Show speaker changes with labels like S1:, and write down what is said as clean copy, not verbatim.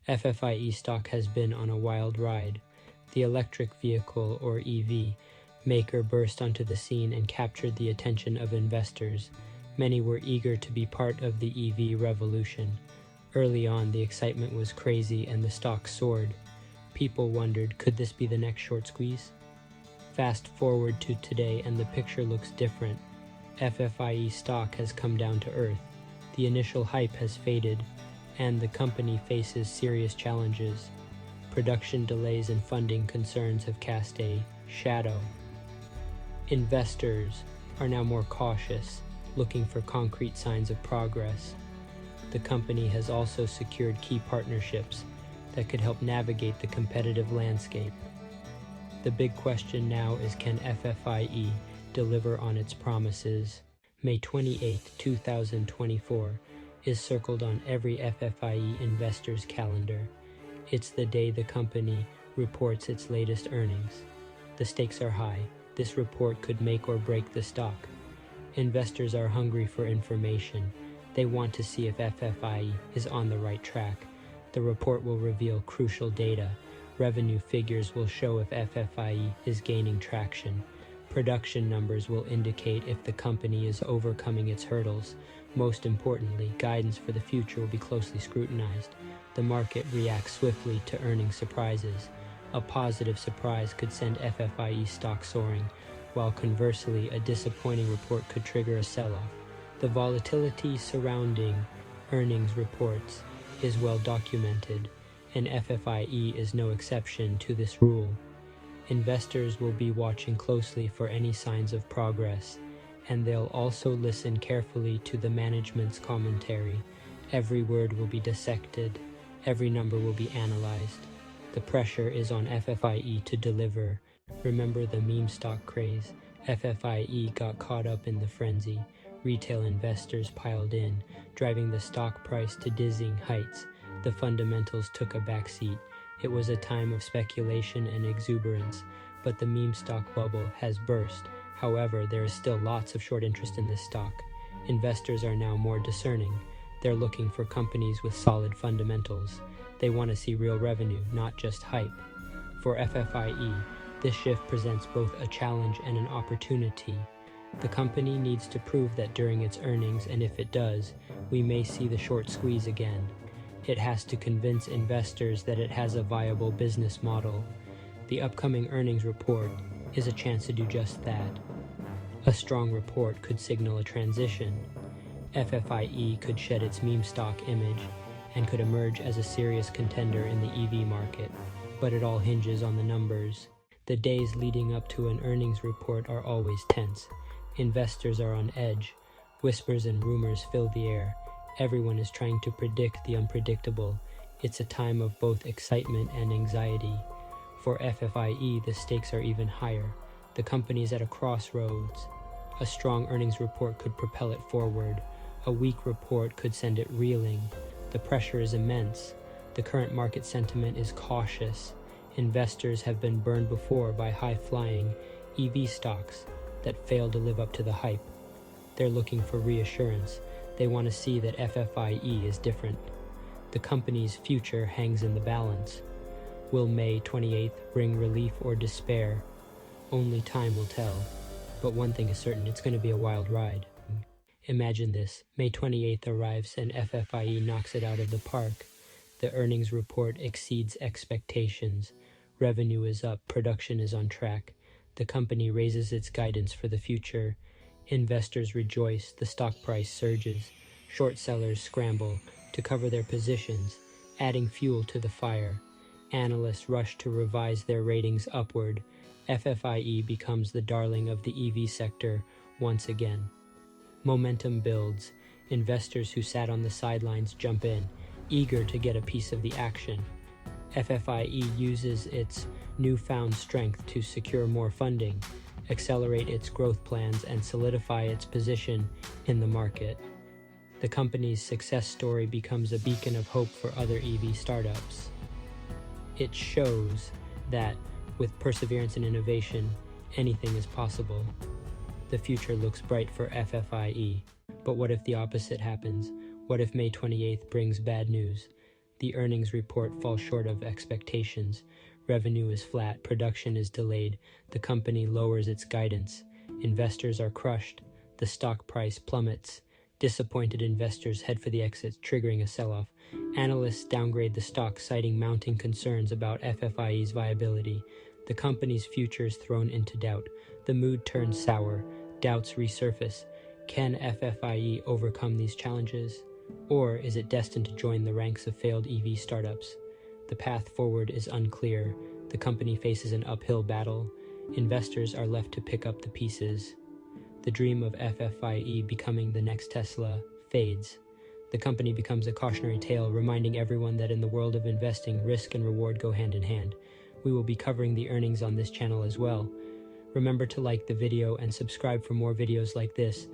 S1: FFIE stock has been on a wild ride. The electric vehicle, or EV, maker burst onto the scene and captured the attention of investors. Many were eager to be part of the EV revolution. Early on, the excitement was crazy and the stock soared. People wondered, could this be the next short squeeze? Fast forward to today and the picture looks different. FFIE stock has come down to earth. The initial hype has faded, and the company faces serious challenges. Production delays and funding concerns have cast a shadow. Investors are now more cautious, looking for concrete signs of progress. The company has also secured key partnerships that could help navigate the competitive landscape. The big question now is, can FFIE deliver on its promises? May 28, 2024 is circled on every FFIE investor's calendar. It's the day the company reports its latest earnings. The stakes are high. This report could make or break the stock. Investors are hungry for information. They want to see if FFIE is on the right track. The report will reveal crucial data. Revenue figures will show if FFIE is gaining traction. Production numbers will indicate if the company is overcoming its hurdles. Most importantly, guidance for the future will be closely scrutinized. The market reacts swiftly to earnings surprises. A positive surprise could send FFIE stock soaring, while conversely, a disappointing report could trigger a sell-off. The volatility surrounding earnings reports is well documented, and FFIE is no exception to this rule. Investors will be watching closely for any signs of progress, and they'll also listen carefully to the management's commentary. Every word will be dissected, every number will be analyzed. The pressure is on FFIE to deliver. Remember the meme stock craze? FFIE got caught up in the frenzy. Retail investors piled in, driving the stock price to dizzying heights. The fundamentals took a backseat. It was a time of speculation and exuberance, but the meme stock bubble has burst. However, there is still lots of short interest in this stock. Investors are now more discerning. They're looking for companies with solid fundamentals. They want to see real revenue, not just hype. For FFIE, this shift presents both a challenge and an opportunity. The company needs to prove that during its earnings, and if it does, we may see the short squeeze again. It has to convince investors that it has a viable business model. The upcoming earnings report is a chance to do just that. A strong report could signal a transition. FFIE could shed its meme stock image and could emerge as a serious contender in the EV market, but it all hinges on the numbers. The days leading up to an earnings report are always tense. Investors are on edge. Whispers and rumors fill the air. Everyone is trying to predict the unpredictable. It's a time of both excitement and anxiety. For FFIE, the stakes are even higher. The company is at a crossroads. A strong earnings report could propel it forward. A weak report could send it reeling. The pressure is immense. The current market sentiment is cautious. Investors have been burned before by high-flying EV stocks that fail to live up to the hype. They're looking for reassurance. They want to see that FFIE is different. The company's future hangs in the balance. Will May 28th bring relief or despair? Only time will tell. But one thing is certain, it's going to be a wild ride. Imagine this. May 28th arrives and FFIE knocks it out of the park. The earnings report exceeds expectations. Revenue is up, production is on track. The company raises its guidance for the future. Investors rejoice, the stock price surges. Short sellers scramble to cover their positions, adding fuel to the fire. Analysts rush to revise their ratings upward. FFIE becomes the darling of the EV sector once again. Momentum builds. Investors who sat on the sidelines jump in, eager to get a piece of the action. FFIE uses its newfound strength to secure more funding, accelerate its growth plans, and solidify its position in the market. The company's success story becomes a beacon of hope for other EV startups. It shows that with perseverance and innovation, anything is possible. The future looks bright for FFIE. But what if the opposite happens? What if May 28th brings bad news? The earnings report falls short of expectations. Revenue is flat, production is delayed, the company lowers its guidance. Investors are crushed, the stock price plummets. Disappointed investors head for the exit, triggering a sell-off. Analysts downgrade the stock, citing mounting concerns about FFIE's viability. The company's future is thrown into doubt. The mood turns sour. Doubts resurface. Can FFIE overcome these challenges? Or is it destined to join the ranks of failed EV startups? The path forward is unclear. The company faces an uphill battle. Investors are left to pick up the pieces. The dream of FFIE becoming the next Tesla fades. The company becomes a cautionary tale, reminding everyone that in the world of investing, risk and reward go hand in hand. We will be covering the earnings on this channel as well. Remember to like the video and subscribe for more videos like this.